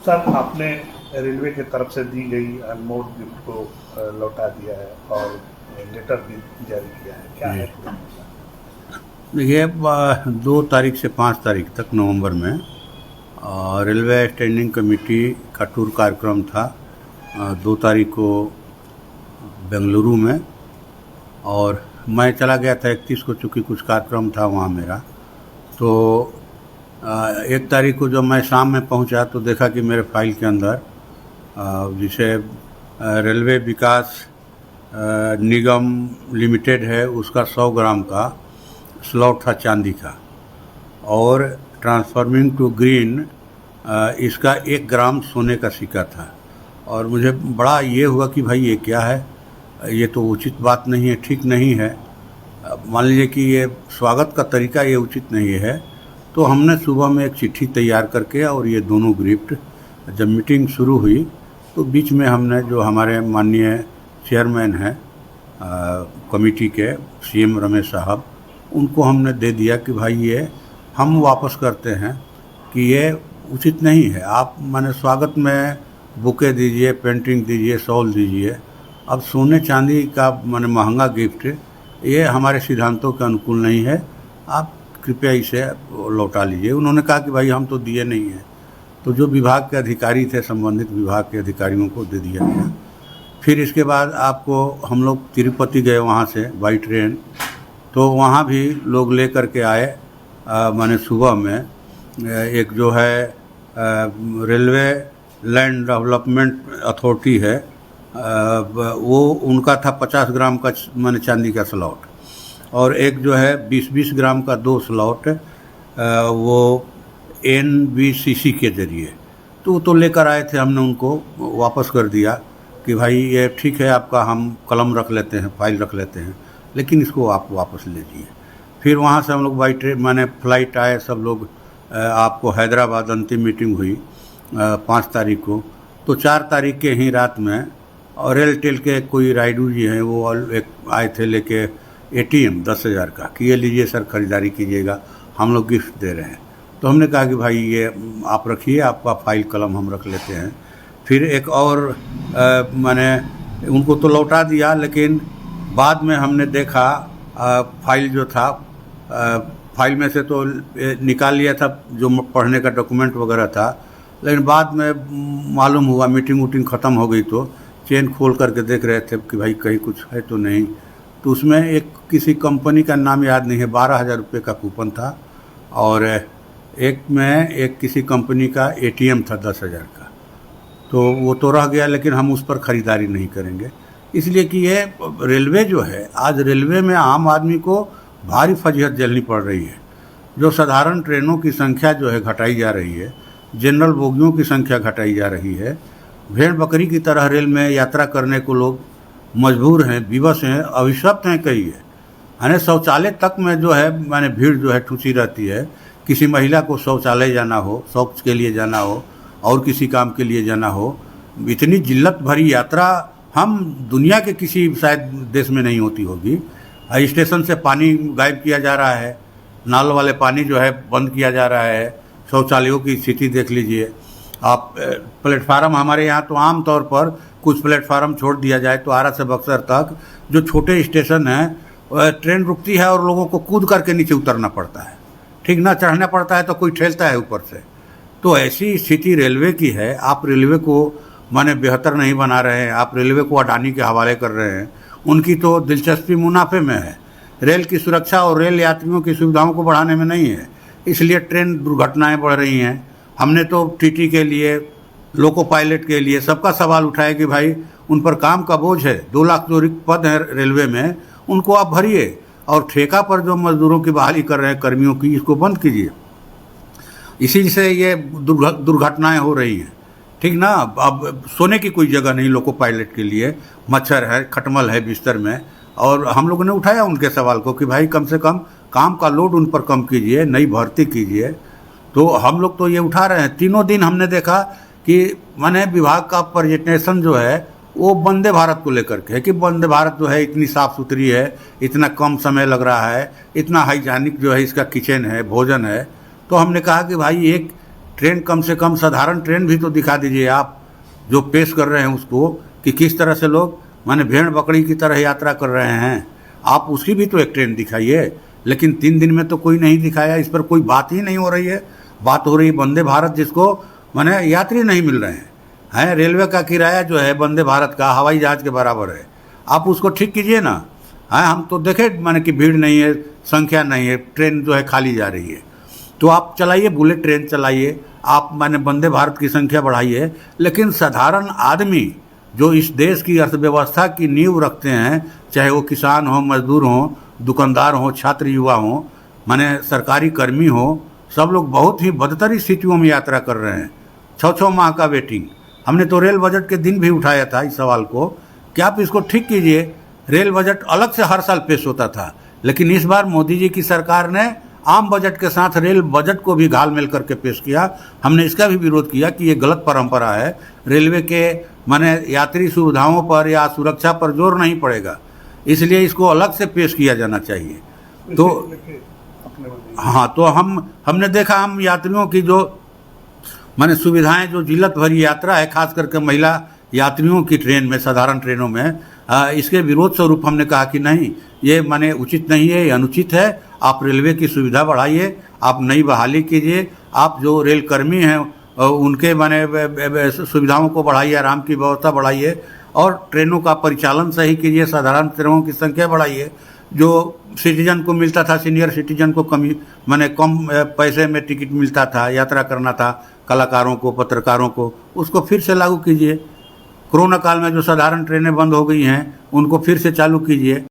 Sir, आपने railway की तरफ से दी गई अनमोल गिफ्ट को लौटा दिया है और लेटर भी जारी किया है, क्या जी है पूरा मामला? देखिए, 2 तारीख से 5 तारीख तक नवंबर में रेलवे स्टैंडिंग कमेटी का टूर कार्यक्रम था। 2 तारीख को बेंगलुरु में, और मैं चला गया था 31 को, चूँकि कुछ कार्यक्रम था वहाँ मेरा। तो 1 तारीख को जब मैं शाम में पहुँचा तो देखा कि मेरे फाइल के अंदर जिसे रेलवे विकास निगम लिमिटेड है, उसका 100 ग्राम का स्लॉट था चांदी का, और ट्रांसफॉर्मिंग टू ग्रीन इसका 1 ग्राम सोने का सिक्का था। और मुझे बड़ा ये हुआ कि भाई ये क्या है, ये तो उचित बात नहीं है, ठीक नहीं है। मान लीजिए कि ये स्वागत का तरीका ये उचित नहीं है। तो हमने सुबह में एक चिट्ठी तैयार करके और ये दोनों गिफ्ट, जब मीटिंग शुरू हुई तो बीच में हमने जो हमारे माननीय चेयरमैन हैं कमेटी के, सीएम रमेश साहब, उनको हमने दे दिया कि भाई ये हम वापस करते हैं कि ये उचित नहीं है। आप माने स्वागत में बुके दीजिए, पेंटिंग दीजिए, शॉल दीजिए, अब सोने चांदी का माने महंगा गिफ्ट ये हमारे सिद्धांतों के अनुकूल नहीं है, आप कृपया इसे लौटा लीजिए। उन्होंने कहा कि भाई हम तो दिए नहीं हैं। तो जो विभाग के अधिकारी थे, संबंधित विभाग के अधिकारियों को दे दिया गया। फिर इसके बाद आपको हम लोग तिरुपति गए वहाँ से बाई ट्रेन, तो वहाँ भी लोग ले कर के आए। माने सुबह में एक जो है रेलवे लैंड डेवलपमेंट अथॉरिटी है, वो उनका था 50 ग्राम का माने चांदी का स्लॉट, और एक जो है 20-20 ग्राम का 2 स्लॉट वो NBCC के ज़रिए। तो लेकर आए थे, हमने उनको वापस कर दिया कि भाई ये ठीक है आपका, हम कलम रख लेते हैं, फाइल रख लेते हैं, लेकिन इसको आप वापस लीजिए। फिर वहाँ से हम लोग बाई ट्रेन माने फ़्लाइट आए सब लोग, आपको हैदराबाद अंतिम मीटिंग हुई 5 तारीख को। तो 4 तारीख के ही रात में और रेलटेल के कोई राइडू जी हैं, वो एक आए थे लेके ATM 10,000 का कि ये लीजिए सर, ख़रीदारी कीजिएगा, हम लोग गिफ्ट दे रहे हैं। तो हमने कहा कि भाई ये आप रखिए, आपका फाइल कलम हम रख लेते हैं। फिर एक और मैंने उनको तो लौटा दिया, लेकिन बाद में हमने देखा फाइल जो था, फाइल में से तो निकाल लिया था जो पढ़ने का डॉक्यूमेंट वगैरह था, लेकिन बाद में मालूम हुआ, मीटिंग वूटिंग ख़त्म हो गई तो चेन खोल करके देख रहे थे कि भाई कहीं कुछ है तो नहीं। तो उसमें एक किसी कंपनी का नाम याद नहीं है, 12,000 रुपये का कूपन था, और एक में एक किसी कंपनी का ATM था 10,000 का। तो वो तो रह गया, लेकिन हम उस पर ख़रीदारी नहीं करेंगे, इसलिए कि ये रेलवे जो है, आज रेलवे में आम आदमी को भारी फजीहत झेलनी पड़ रही है। जो साधारण ट्रेनों की संख्या जो है घटाई जा रही है, जनरल बोगियों की संख्या घटाई जा रही है, भेड़ बकरी की तरह रेल में यात्रा करने को लोग मजबूर हैं, विवश हैं, अभिशप्त हैं कई है। यानी शौचालय तक में जो है माने भीड़ जो है ठूसी रहती है। किसी महिला को शौचालय जाना हो, शौच के लिए जाना हो और किसी काम के लिए जाना हो, इतनी जिल्लत भरी यात्रा हम दुनिया के किसी शायद देश में नहीं होती होगी। स्टेशन से पानी गायब किया जा रहा है, नल वाले पानी जो है बंद किया जा रहा है, शौचालयों की स्थिति देख लीजिए आप। प्लेटफार्म हमारे यहाँ तो आम तौर पर कुछ प्लेटफार्म छोड़ दिया जाए तो आरा से बक्सर तक जो छोटे स्टेशन हैं, ट्रेन रुकती है और लोगों को कूद करके नीचे उतरना पड़ता है, ठीक ना, चढ़ना पड़ता है तो कोई ठेलता है ऊपर से। तो ऐसी स्थिति रेलवे की है। आप रेलवे को माने बेहतर नहीं बना रहे हैं, आप रेलवे को अडानी के हवाले कर रहे हैं। उनकी तो दिलचस्पी मुनाफे में है, रेल की सुरक्षा और रेल यात्रियों की सुविधाओं को बढ़ाने में नहीं है। इसलिए ट्रेन दुर्घटनाएं बढ़ रही हैं। हमने तो TT के लिए, लोको पायलट के लिए सबका सवाल उठाया कि भाई उन पर काम का बोझ है, 2 लाख जो रिक्त पद हैं रेलवे में, उनको आप भरिए, और ठेका पर जो मजदूरों की बहाली कर रहे हैं कर्मियों की, इसको बंद कीजिए। इसी से ये दुर्घटनाएं हो रही हैं, ठीक ना। अब सोने की कोई जगह नहीं लोको पायलट के लिए, मच्छर है, खटमल है बिस्तर में। और हम लोगों ने उठाया उनके सवाल को कि भाई कम से कम काम का लोड उन पर कम कीजिए, नई भर्ती कीजिए। तो हम लोग तो ये उठा रहे हैं। 3 दिन हमने देखा कि माने विभाग का प्रेजेंटेशन जो है वो वंदे भारत को लेकर के है कि वंदे भारत जो है इतनी साफ़ सुथरी है, इतना कम समय लग रहा है, इतना हाइजीनिक जो है इसका किचन है, भोजन है। तो हमने कहा कि भाई एक ट्रेन कम से कम साधारण ट्रेन भी तो दिखा दीजिए आप, जो पेश कर रहे हैं उसको, कि किस तरह से लोग माने भेड़ बकरी की तरह यात्रा कर रहे हैं। आप उसकी भी तो एक ट्रेन दिखाइए। लेकिन 3 दिन में तो कोई नहीं दिखाया, इस पर कोई बात ही नहीं हो रही है। बात हो रही है वंदे भारत, जिसको माने यात्री नहीं मिल रहे हैं। रेलवे का किराया जो है वंदे भारत का हवाई जहाज़ के बराबर है। आप उसको ठीक कीजिए ना। हम तो देखे माने कि भीड़ नहीं है, संख्या नहीं है, ट्रेन जो है खाली जा रही है। तो आप चलाइए, बुलेट ट्रेन चलाइए, आप माने वंदे भारत की संख्या बढ़ाइए। लेकिन साधारण आदमी जो इस देश की अर्थव्यवस्था की नींव रखते हैं, चाहे वो किसान हो, मजदूर हो, दुकानदार हो, छात्र युवा हो, माने सरकारी कर्मी हो, सब लोग बहुत ही बदतर स्थितियों में यात्रा कर रहे हैं। 6-6 माह का वेटिंग। हमने तो रेल बजट के दिन भी उठाया था इस सवाल को कि आप इसको ठीक कीजिए। रेल बजट अलग से हर साल पेश होता था, लेकिन इस बार मोदी जी की सरकार ने आम बजट के साथ रेल बजट को भी घाल-मेल करके पेश किया। हमने इसका भी विरोध किया कि ये गलत परंपरा है। रेलवे के माने यात्री सुविधाओं पर या सुरक्षा पर जोर नहीं पड़ेगा, इसलिए इसको अलग से पेश किया जाना चाहिए। तो हाँ, तो हमने देखा, हम यात्रियों की जो माने सुविधाएं, जो जिल्लत भरी यात्रा है, खास करके महिला यात्रियों की ट्रेन में, साधारण ट्रेनों में, इसके विरोध स्वरूप हमने कहा कि नहीं, ये माने उचित नहीं है, ये अनुचित है। आप रेलवे की सुविधा बढ़ाइए, आप नई बहाली कीजिए, आप जो रेल कर्मी हैं उनके माने सुविधाओं को बढ़ाइए, आराम की व्यवस्था बढ़ाइए और ट्रेनों का परिचालन सही कीजिए, साधारण ट्रेनों की संख्या बढ़ाइए। जो सिटीजन को मिलता था, सीनियर सिटीजन को कम पैसे में टिकट मिलता था, यात्रा करना था, कलाकारों को, पत्रकारों को, उसको फिर से लागू कीजिए। कोरोना काल में जो साधारण ट्रेनें बंद हो गई हैं, उनको फिर से चालू कीजिए।